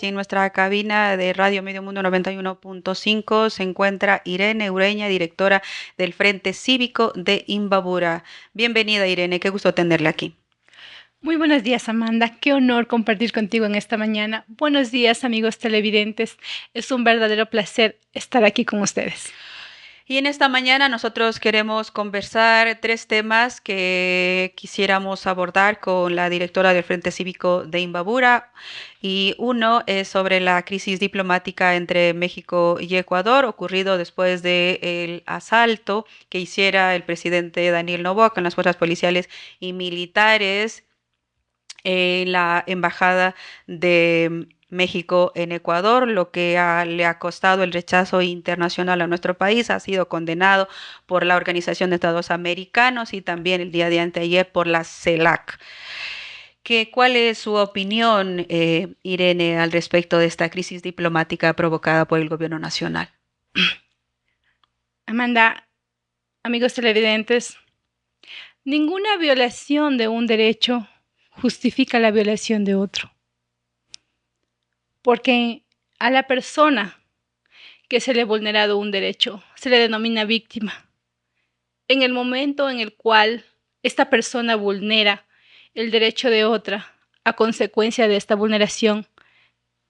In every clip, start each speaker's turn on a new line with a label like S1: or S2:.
S1: y en nuestra cabina de Radio Medio Mundo 91.5 se encuentra Irene Ureña, directora del Frente Cívico de Imbabura. Bienvenida, Irene, qué gusto tenerla aquí.
S2: Muy buenos días, Amanda. Qué honor compartir contigo en esta mañana. Buenos días, amigos televidentes. Es un verdadero placer estar aquí con ustedes.
S1: Y en esta mañana nosotros queremos conversar tres temas que quisiéramos abordar con la directora del Frente Cívico de Imbabura. Y uno es sobre la crisis diplomática entre México y Ecuador, ocurrido después del asalto que hiciera el presidente Daniel Noboa con las fuerzas policiales y militares en la embajada de México en Ecuador, lo que le ha costado el rechazo internacional a nuestro país, ha sido condenado por la Organización de Estados Americanos y también el día de anteayer por la CELAC. ¿Cuál es su opinión, Irene, al respecto de esta crisis diplomática provocada por el gobierno nacional?
S2: Amanda, amigos televidentes, ninguna violación de un derecho justifica la violación de otro. Porque a la persona que se le ha vulnerado un derecho se le denomina víctima. En el momento en el cual esta persona vulnera el derecho de otra a consecuencia de esta vulneración,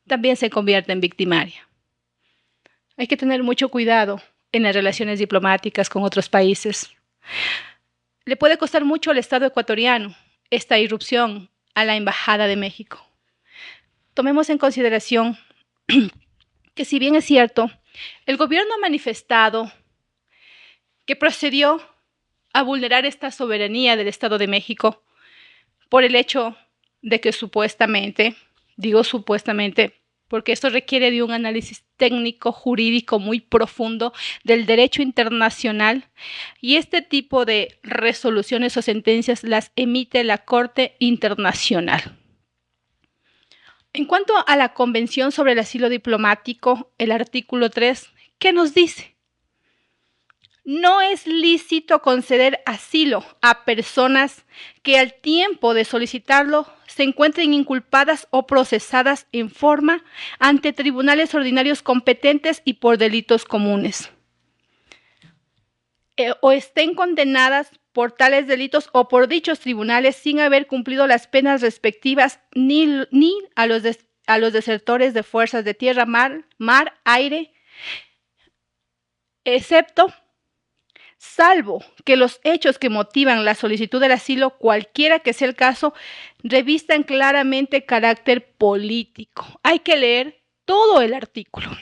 S2: también se convierte en victimaria. Hay que tener mucho cuidado en las relaciones diplomáticas con otros países. Le puede costar mucho al Estado ecuatoriano esta irrupción a la Embajada de México. Tomemos en consideración que, si bien es cierto, el gobierno ha manifestado que procedió a vulnerar esta soberanía del Estado de México por el hecho de que supuestamente, digo supuestamente, porque esto requiere de un análisis técnico jurídico muy profundo del derecho internacional, y este tipo de resoluciones o sentencias las emite la Corte Internacional. En cuanto a la Convención sobre el Asilo Diplomático, el artículo 3, ¿qué nos dice? No es lícito conceder asilo a personas que al tiempo de solicitarlo se encuentren inculpadas o procesadas en forma ante tribunales ordinarios competentes y por delitos comunes, o estén condenadas por tales delitos o por dichos tribunales sin haber cumplido las penas respectivas, ni a los desertores de fuerzas de tierra, mar, aire, excepto salvo que los hechos que motivan la solicitud del asilo, cualquiera que sea el caso, revistan claramente carácter político. Hay que leer todo el artículo.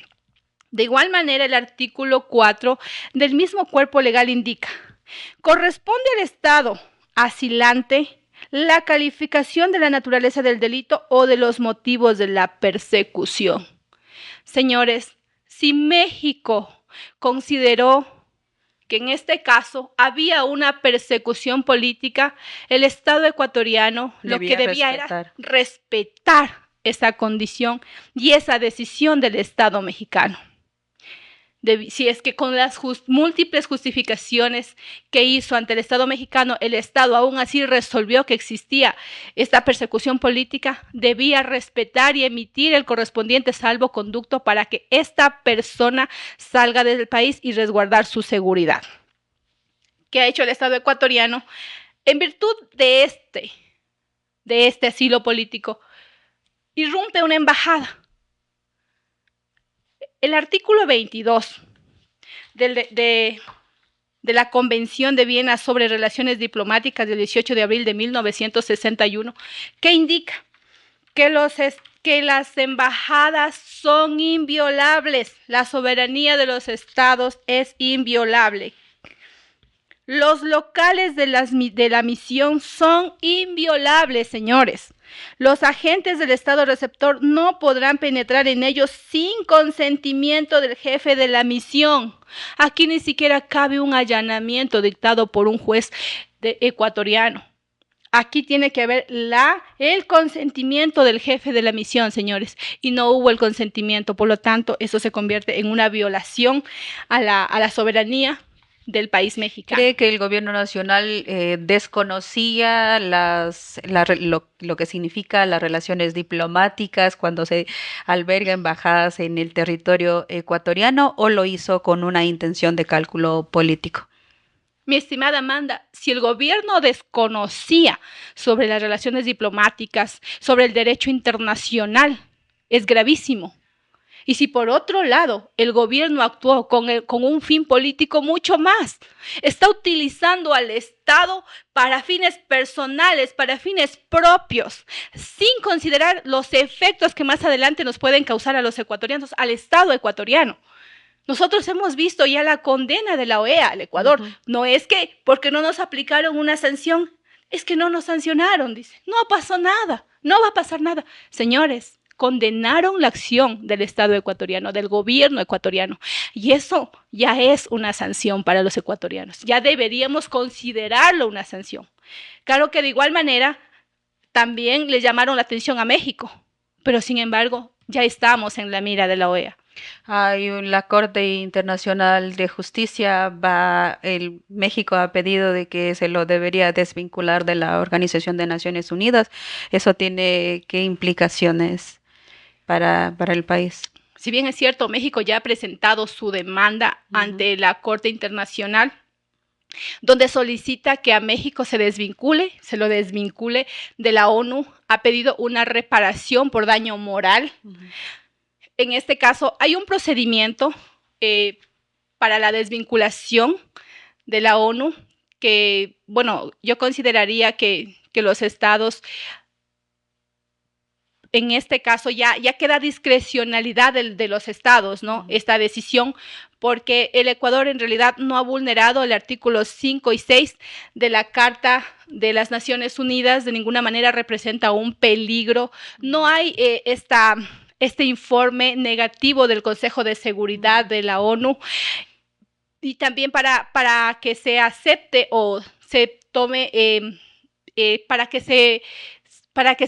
S2: De igual manera, el artículo 4 del mismo cuerpo legal indica: corresponde al Estado asilante la calificación de la naturaleza del delito o de los motivos de la persecución. Señores, si México consideró que en este caso había una persecución política, el Estado ecuatoriano lo que debía era respetar esa condición y esa decisión del Estado mexicano. Si es que con las múltiples justificaciones que hizo ante el Estado mexicano, el Estado aún así resolvió que existía esta persecución política, debía respetar y emitir el correspondiente salvoconducto para que esta persona salga del país y resguardar su seguridad. ¿Qué ha hecho el Estado ecuatoriano? En virtud de este asilo político, irrumpe una embajada. El artículo 22 de la Convención de Viena sobre Relaciones Diplomáticas del 18 de abril de 1961, que indica que las embajadas son inviolables, la soberanía de los estados es inviolable. Los locales de la misión son inviolables, señores. Los agentes del Estado receptor no podrán penetrar en ellos sin consentimiento del jefe de la misión. Aquí ni siquiera cabe un allanamiento dictado por un juez ecuatoriano. Aquí tiene que haber el consentimiento del jefe de la misión, señores, y no hubo el consentimiento. Por lo tanto, eso se convierte en una violación a la soberanía del país mexicano.
S1: ¿Cree que el gobierno nacional desconocía lo que significa las relaciones diplomáticas cuando se alberga embajadas en el territorio ecuatoriano o lo hizo con una intención de cálculo político?
S2: Mi estimada Amanda, si el gobierno desconocía sobre las relaciones diplomáticas, sobre el derecho internacional, es gravísimo. Y si por otro lado el gobierno actuó con un fin político, mucho más. Está utilizando al Estado para fines personales, para fines propios, sin considerar los efectos que más adelante nos pueden causar a los ecuatorianos, al Estado ecuatoriano. Nosotros hemos visto ya la condena de la OEA al Ecuador. No es que porque no nos aplicaron una sanción, es que no nos sancionaron, dice. No pasó nada, no va a pasar nada. Señores, condenaron la acción del Estado ecuatoriano, del gobierno ecuatoriano. Y eso ya es una sanción para los ecuatorianos. Ya deberíamos considerarlo una sanción. Claro que de igual manera también le llamaron la atención a México, pero sin embargo ya estamos en la mira de la OEA.
S1: La Corte Internacional de Justicia México ha pedido de que se lo debería desvincular de la Organización de Naciones Unidas. ¿Eso tiene qué implicaciones para el país?
S2: Si bien es cierto, México ya ha presentado su demanda ante la Corte Internacional, donde solicita que a México se lo desvincule de la ONU, ha pedido una reparación por daño moral. En este caso, hay un procedimiento para la desvinculación de la ONU que, bueno, yo consideraría que los estados, en este caso ya queda discrecionalidad de los estados, ¿no? Esta decisión, porque el Ecuador en realidad no ha vulnerado el artículo 5 y 6 de la Carta de las Naciones Unidas, de ninguna manera representa un peligro. No hay este informe negativo del Consejo de Seguridad de la ONU, y también para que se acepte o se tome, para que se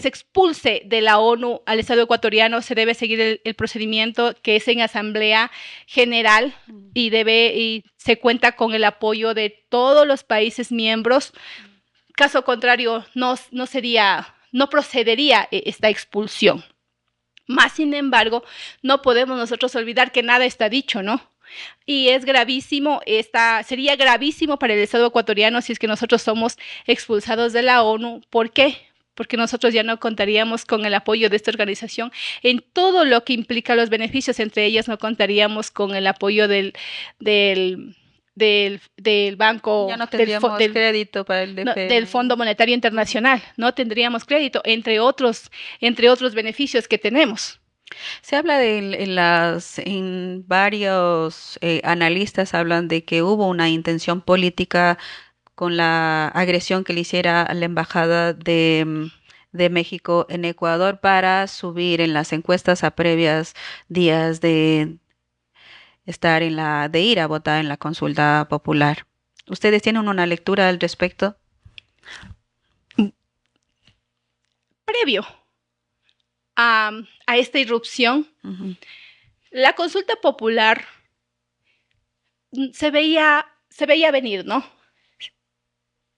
S2: expulse de la ONU al Estado ecuatoriano, se debe seguir el procedimiento que es en Asamblea General y se cuenta con el apoyo de todos los países miembros. Caso contrario, no procedería esta expulsión. Más sin embargo, no podemos nosotros olvidar que nada está dicho, ¿no? Y es gravísimo, sería gravísimo para el Estado ecuatoriano si es que nosotros somos expulsados de la ONU. ¿Por qué? Porque nosotros ya no contaríamos con el apoyo de esta organización en todo lo que implica los beneficios. Entre ellas no contaríamos con el apoyo del banco,
S1: ya no tendríamos crédito para el
S2: no, del Fondo Monetario Internacional, no tendríamos crédito, entre otros beneficios que tenemos.
S1: Se habla en varios analistas hablan de que hubo una intención política con la agresión que le hiciera a la embajada de México en Ecuador para subir en las encuestas a previas días de ir a votar en la consulta popular. ¿Ustedes tienen una lectura al respecto?
S2: Previo a esta irrupción, la consulta popular se veía venir, ¿no?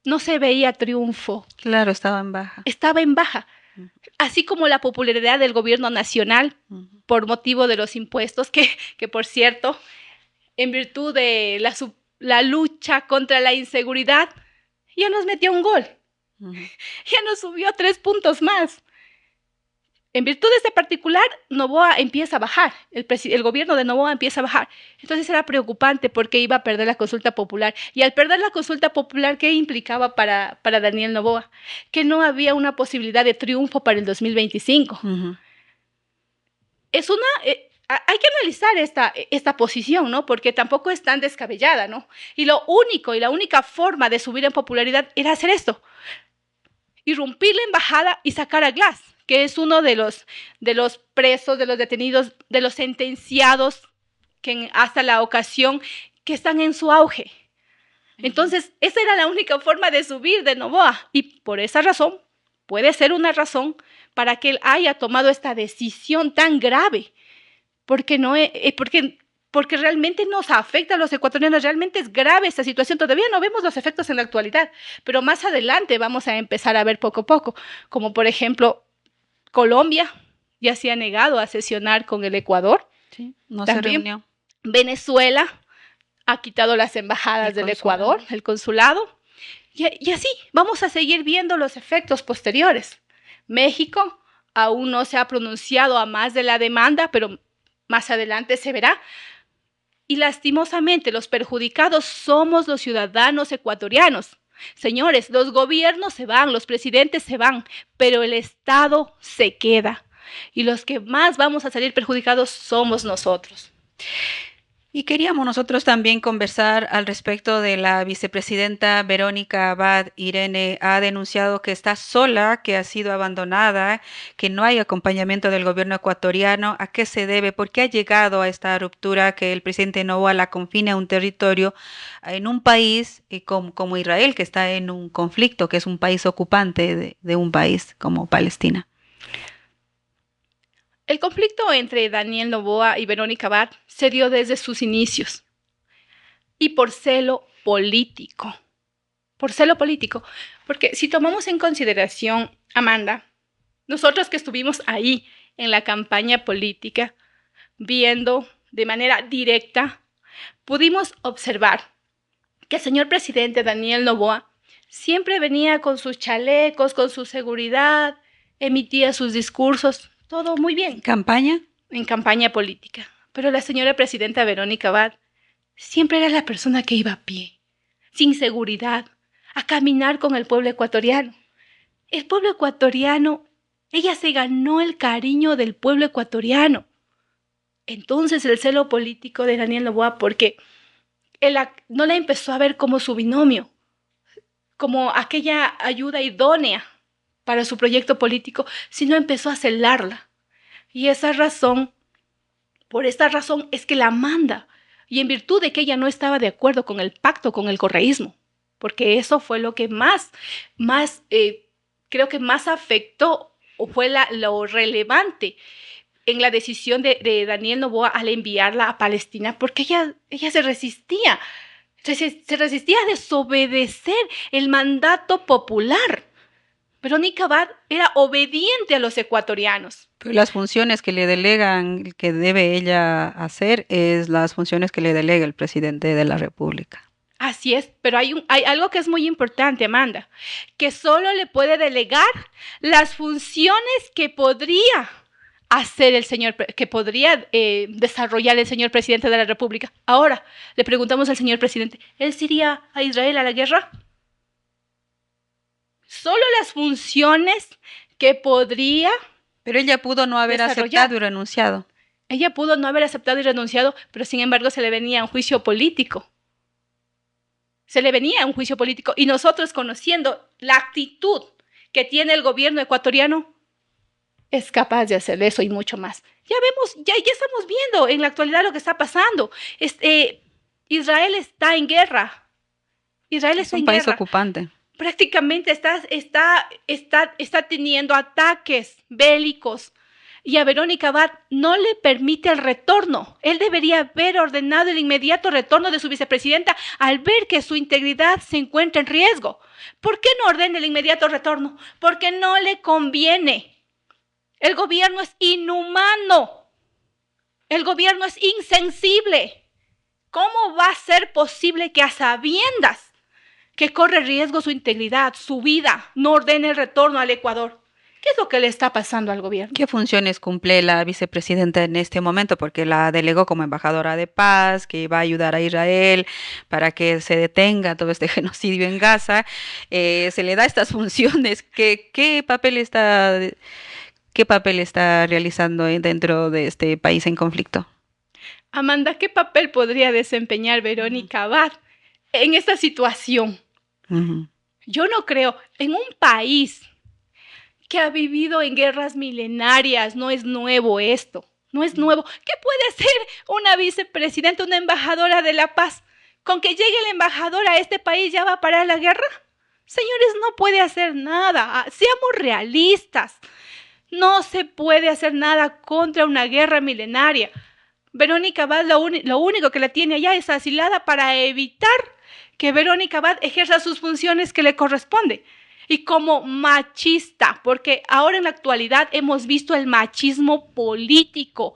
S2: No se veía triunfo.
S1: Claro, estaba en baja.
S2: Estaba en baja. Así como la popularidad del gobierno nacional por motivo de los impuestos, que por cierto, en virtud de la lucha contra la inseguridad, ya nos metió un gol. Ya nos subió 3 puntos más. En virtud de este particular, Noboa empieza a bajar, el gobierno de Noboa empieza a bajar. Entonces era preocupante porque iba a perder la consulta popular. Y al perder la consulta popular, ¿qué implicaba para Daniel Noboa? Que no había una posibilidad de triunfo para el 2025. Hay que analizar esta posición, ¿no? Porque tampoco es tan descabellada, ¿no? Y la única forma de subir en popularidad era hacer esto. Irrumpir la embajada y sacar a Glass, que es uno de los presos, de los detenidos, de los sentenciados que hasta la ocasión que están en su auge. Entonces, esa era la única forma de subir de Noboa. Y por esa razón, puede ser una razón para que él haya tomado esta decisión tan grave. Porque porque realmente nos afecta a los ecuatorianos, realmente es grave esta situación. Todavía no vemos los efectos en la actualidad, pero más adelante vamos a empezar a ver poco a poco, como por ejemplo Colombia ya se ha negado a sesionar con el Ecuador.
S1: Sí, no se
S2: También
S1: reunió.
S2: Venezuela ha quitado las embajadas del Ecuador, el consulado, y así vamos a seguir viendo los efectos posteriores. México aún no se ha pronunciado a más de la demanda, pero más adelante se verá. Y lastimosamente los perjudicados somos los ciudadanos ecuatorianos. Señores, los gobiernos se van, los presidentes se van, pero el Estado se queda. Y los que más vamos a salir perjudicados somos nosotros.
S1: Y queríamos nosotros también conversar al respecto de la vicepresidenta Verónica Abad. Irene ha denunciado que está sola, que ha sido abandonada, que no hay acompañamiento del gobierno ecuatoriano. ¿A qué se debe? ¿Por qué ha llegado a esta ruptura que el presidente Noboa la confine a un territorio en un país como Israel, que está en un conflicto, que es un país ocupante de un país como Palestina?
S2: El conflicto entre Daniel Noboa y Verónica Abad se dio desde sus inicios y por celo político. Por celo político. Porque si tomamos en consideración, Amanda, nosotros que estuvimos ahí en la campaña política, viendo de manera directa, pudimos observar que el señor presidente Daniel Noboa siempre venía con sus chalecos, con su seguridad, emitía sus discursos, todo muy bien.
S1: ¿Campaña?
S2: En campaña política. Pero la señora presidenta Verónica Abad siempre era la persona que iba a pie, sin seguridad, a caminar con el pueblo ecuatoriano. El pueblo ecuatoriano, ella se ganó el cariño del pueblo ecuatoriano. Entonces el celo político de Daniel Noboa, porque él no la empezó a ver como su binomio, como aquella ayuda idónea para su proyecto político, sino empezó a celarla. Y por esta razón es que la manda, y en virtud de que ella no estaba de acuerdo con el pacto con el correísmo, porque eso fue lo que creo que más afectó, o fue lo relevante en la decisión de Daniel Noboa al enviarla a Palestina, porque ella se resistía a desobedecer el mandato popular. Verónica Abad era obediente a los ecuatorianos.
S1: Pero las funciones que le delegan, que debe ella hacer, es las funciones que le delega el presidente de la República.
S2: Así es, pero hay algo que es muy importante, Amanda, que solo le puede delegar las funciones que podría hacer que podría desarrollar el señor presidente de la República. Ahora, le preguntamos al señor presidente, ¿él se iría a Israel a la guerra? Solo las funciones que podría.
S1: Pero ella pudo no haber aceptado y renunciado.
S2: Ella pudo no haber aceptado y renunciado, pero sin embargo se le venía un juicio político. Y nosotros, conociendo la actitud que tiene el gobierno ecuatoriano, es capaz de hacer eso y mucho más. Ya estamos viendo en la actualidad lo que está pasando. Israel está en guerra.
S1: Es un país ocupante.
S2: Prácticamente está teniendo ataques bélicos, y a Verónica Abad no le permite el retorno. Él debería haber ordenado el inmediato retorno de su vicepresidenta al ver que su integridad se encuentra en riesgo. ¿Por qué no ordena el inmediato retorno? Porque no le conviene. El gobierno es inhumano. El gobierno es insensible. ¿Cómo va a ser posible que a sabiendas que corre riesgo su integridad, su vida, no ordene el retorno al Ecuador? ¿Qué es lo que le está pasando al gobierno?
S1: ¿Qué funciones cumple la vicepresidenta en este momento? Porque la delegó como embajadora de paz, que va a ayudar a Israel para que se detenga todo este genocidio en Gaza. Se le da estas funciones. ¿Qué papel está realizando dentro de este país en conflicto?
S2: Amanda, ¿qué papel podría desempeñar Verónica Abad en esta situación? Yo no creo. En un país que ha vivido en guerras milenarias, no es nuevo esto, no es nuevo. ¿Qué puede hacer una vicepresidenta, una embajadora de la paz? ¿Con que llegue la embajadora a este país ya va a parar la guerra? Señores, no puede hacer nada. Seamos realistas. No se puede hacer nada contra una guerra milenaria. Verónica Abad lo único que la tiene allá es asilada para evitar que Verónica Abad ejerza sus funciones que le corresponde. Y como machista, porque ahora en la actualidad hemos visto el machismo político.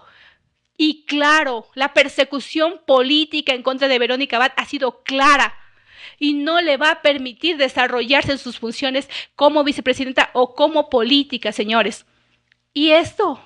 S2: Y claro, la persecución política en contra de Verónica Abad ha sido clara y no le va a permitir desarrollarse en sus funciones como vicepresidenta o como política, señores. Y esto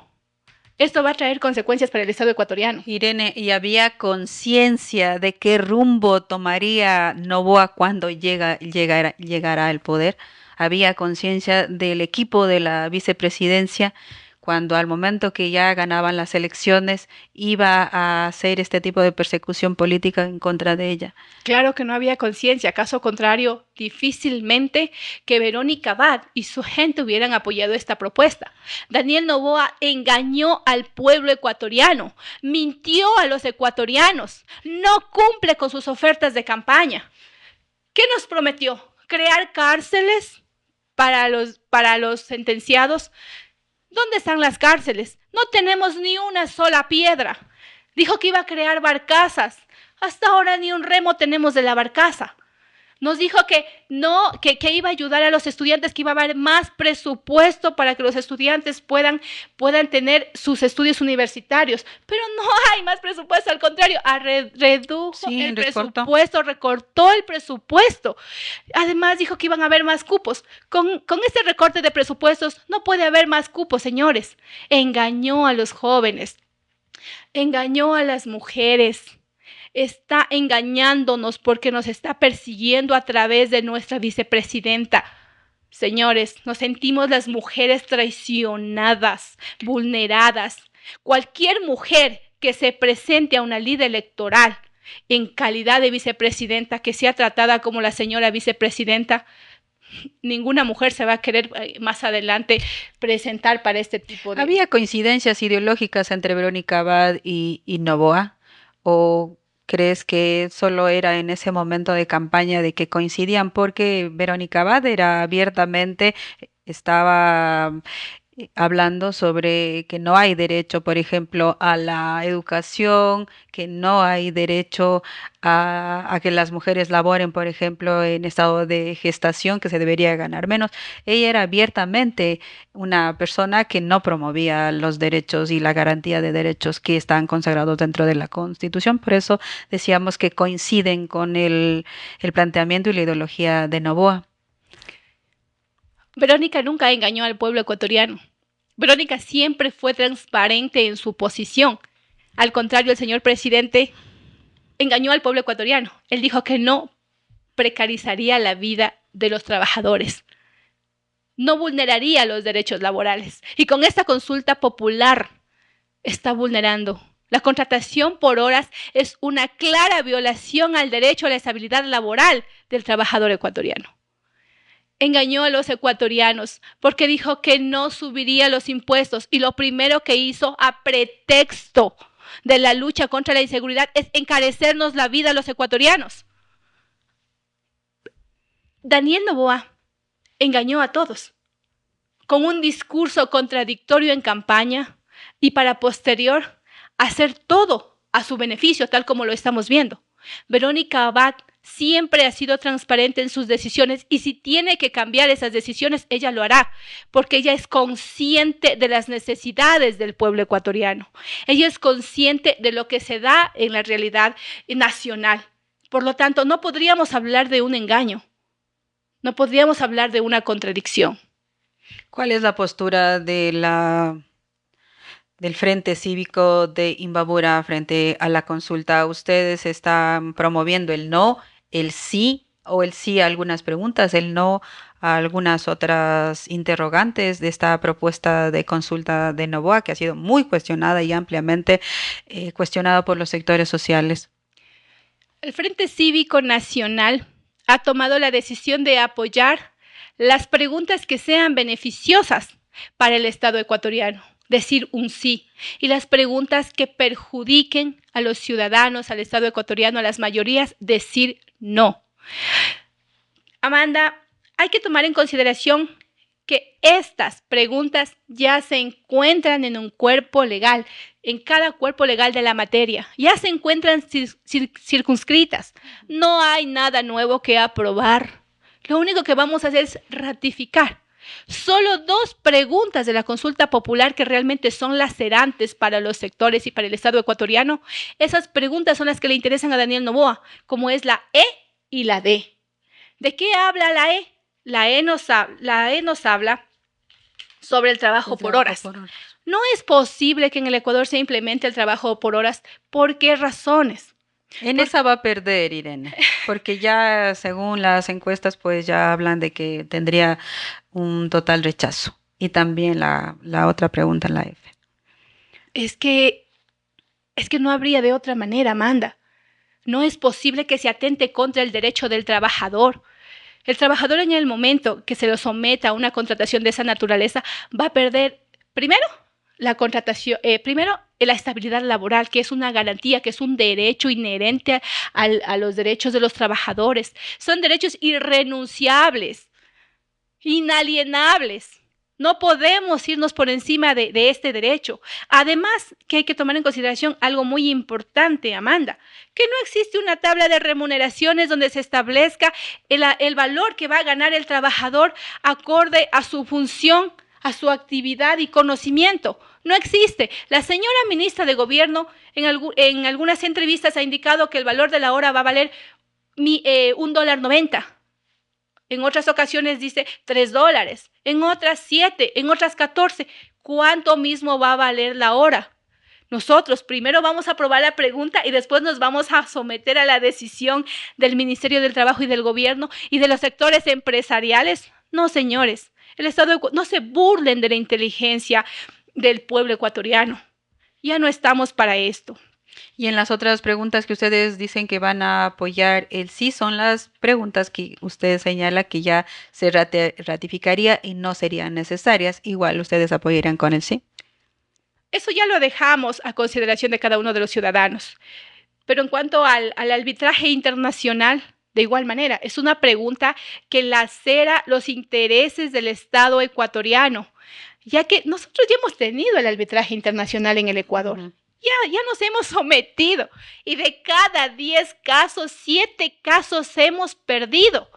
S2: va a traer consecuencias para el Estado ecuatoriano.
S1: Irene, ¿y había conciencia de qué rumbo tomaría Noboa cuando llegará al poder? ¿Había conciencia del equipo de la vicepresidencia cuando al momento que ya ganaban las elecciones iba a hacer este tipo de persecución política en contra de ella?
S2: Claro que no había conciencia, caso contrario, difícilmente que Verónica Abad y su gente hubieran apoyado esta propuesta. Daniel Noboa engañó al pueblo ecuatoriano, mintió a los ecuatorianos, no cumple con sus ofertas de campaña. ¿Qué nos prometió? ¿Crear cárceles para los sentenciados? ¿Dónde están las cárceles? No tenemos ni una sola piedra. Dijo que iba a crear barcazas. Hasta ahora ni un remo tenemos de la barcaza. Nos dijo que no, que iba a ayudar a los estudiantes, que iba a haber más presupuesto para que los estudiantes puedan tener sus estudios universitarios. Pero no hay más presupuesto, al contrario, redujo el presupuesto, recortó el presupuesto. Además dijo que iban a haber más cupos. Con este recorte de presupuestos no puede haber más cupos, señores. Engañó a los jóvenes, engañó a las mujeres. Está engañándonos porque nos está persiguiendo a través de nuestra vicepresidenta. Señores, nos sentimos las mujeres traicionadas, vulneradas. Cualquier mujer que se presente a una lida electoral en calidad de vicepresidenta, que sea tratada como la señora vicepresidenta, ninguna mujer se va a querer más adelante presentar para este tipo de...
S1: ¿Había coincidencias ideológicas entre Verónica Abad y Noboa? ¿O crees que solo era en ese momento de campaña de que coincidían? Porque Verónica Abad era abiertamente, estaba hablando sobre que no hay derecho, por ejemplo, a la educación, que no hay derecho a que las mujeres laboren, por ejemplo, en estado de gestación, que se debería ganar menos. Ella era abiertamente una persona que no promovía los derechos y la garantía de derechos que están consagrados dentro de la Constitución. Por eso decíamos que coinciden con el planteamiento y la ideología de Noboa.
S2: Verónica nunca engañó al pueblo ecuatoriano. Verónica siempre fue transparente en su posición. Al contrario, el señor presidente engañó al pueblo ecuatoriano. Él dijo que no precarizaría la vida de los trabajadores, no vulneraría los derechos laborales. Y con esta consulta popular está vulnerando. La contratación por horas es una clara violación al derecho a la estabilidad laboral del trabajador ecuatoriano. Engañó a los ecuatorianos porque dijo que no subiría los impuestos y lo primero que hizo a pretexto de la lucha contra la inseguridad es encarecernos la vida a los ecuatorianos. Daniel Noboa engañó a todos con un discurso contradictorio en campaña y para posterior hacer todo a su beneficio, tal como lo estamos viendo. Verónica Abad siempre ha sido transparente en sus decisiones y si tiene que cambiar esas decisiones, ella lo hará, porque ella es consciente de las necesidades del pueblo ecuatoriano. Ella es consciente de lo que se da en la realidad nacional. Por lo tanto, no podríamos hablar de un engaño, no podríamos hablar de una contradicción.
S1: ¿Cuál es la postura del Frente Cívico de Imbabura frente a la consulta? ¿Ustedes están promoviendo el no, el sí o el sí a algunas preguntas, el no a algunas otras interrogantes de esta propuesta de consulta de Noboa, que ha sido muy cuestionada y ampliamente cuestionada por los sectores sociales?
S2: El Frente Cívico Nacional ha tomado la decisión de apoyar las preguntas que sean beneficiosas para el Estado ecuatoriano, decir un sí, y las preguntas que perjudiquen a los ciudadanos, al Estado ecuatoriano, a las mayorías, decir no. Amanda, hay que tomar en consideración que estas preguntas ya se encuentran en un cuerpo legal, en cada cuerpo legal de la materia, ya se encuentran circunscritas. No hay nada nuevo que aprobar. Lo único que vamos a hacer es ratificar. Solo 2 preguntas de la consulta popular que realmente son lacerantes para los sectores y para el Estado ecuatoriano. Esas preguntas son las que le interesan a Daniel Noboa, como es la E y la D. ¿De qué habla la E? La E nos habla sobre el trabajo por horas. No es posible que en el Ecuador se implemente el trabajo por horas. ¿Por qué razones?
S1: Esa va a perder, Irene, porque ya según las encuestas pues ya hablan de que tendría un total rechazo. Y también la otra pregunta en la F.
S2: Es que no habría de otra manera, Amanda. No es posible que se atente contra el derecho del trabajador. El trabajador en el momento que se lo someta a una contratación de esa naturaleza va a perder, primero, la contratación, la estabilidad laboral, que es una garantía, que es un derecho inherente a los derechos de los trabajadores. Son derechos irrenunciables, inalienables. No podemos irnos por encima de este derecho. Además, que hay que tomar en consideración algo muy importante, Amanda, que no existe una tabla de remuneraciones donde se establezca el valor que va a ganar el trabajador acorde a su función, a su actividad y conocimiento. No existe. La señora ministra de Gobierno en algunas entrevistas ha indicado que el valor de la hora va a valer $1.90. En otras ocasiones dice $3, en otras 7, en otras 14. ¿Cuánto mismo va a valer la hora? Nosotros primero vamos a aprobar la pregunta y después nos vamos a someter a la decisión del Ministerio del Trabajo y del Gobierno y de los sectores empresariales. No, señores, no se burlen de la inteligencia del pueblo ecuatoriano. Ya no estamos para esto.
S1: Y en las otras preguntas que ustedes dicen que van a apoyar el sí, son las preguntas que usted señala que ya se ratificaría y no serían necesarias. Igual ustedes apoyarían con el sí.
S2: Eso ya lo dejamos a consideración de cada uno de los ciudadanos. Pero en cuanto al arbitraje internacional, de igual manera, es una pregunta que lacera los intereses del Estado ecuatoriano, ya que nosotros ya hemos tenido el arbitraje internacional en el Ecuador. Ya nos hemos sometido y de cada 10 casos, 7 casos hemos perdido.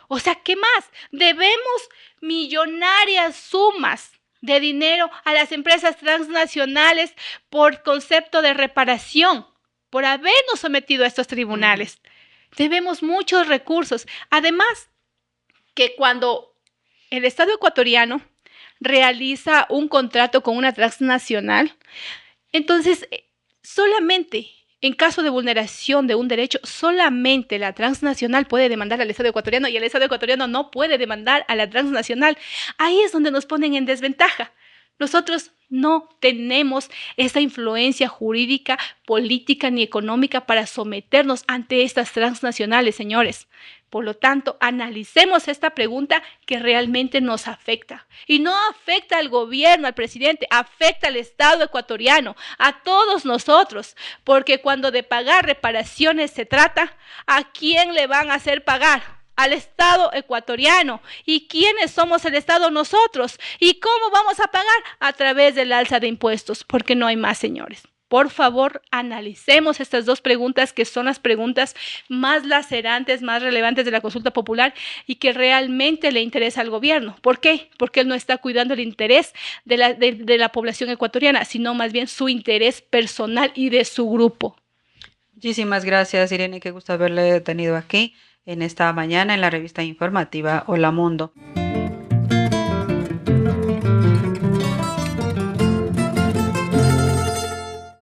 S2: O sea, ¿qué más? Debemos millonarias sumas de dinero a las empresas transnacionales por concepto de reparación, por habernos sometido a estos tribunales. Debemos muchos recursos. Además, que cuando el Estado ecuatoriano realiza un contrato con una transnacional, entonces, solamente en caso de vulneración de un derecho, solamente la transnacional puede demandar al Estado ecuatoriano y el Estado ecuatoriano no puede demandar a la transnacional. Ahí es donde nos ponen en desventaja. Nosotros no tenemos esa influencia jurídica, política ni económica para someternos ante estas transnacionales, señores. Por lo tanto, analicemos esta pregunta que realmente nos afecta. Y no afecta al gobierno, al presidente, afecta al Estado ecuatoriano, a todos nosotros. Porque cuando de pagar reparaciones se trata, ¿a quién le van a hacer pagar? Al Estado ecuatoriano. ¿Y quiénes somos el Estado? Nosotros. ¿Y cómo vamos a pagar? A través del alza de impuestos, porque no hay más, señores. Por favor, analicemos estas 2 preguntas que son las preguntas más lacerantes, más relevantes de la consulta popular y que realmente le interesa al gobierno. ¿Por qué? Porque él no está cuidando el interés de la población ecuatoriana, sino más bien su interés personal y de su grupo.
S1: Muchísimas gracias, Irene. Qué gusto haberle tenido aquí en esta mañana en la revista informativa Hola Mundo.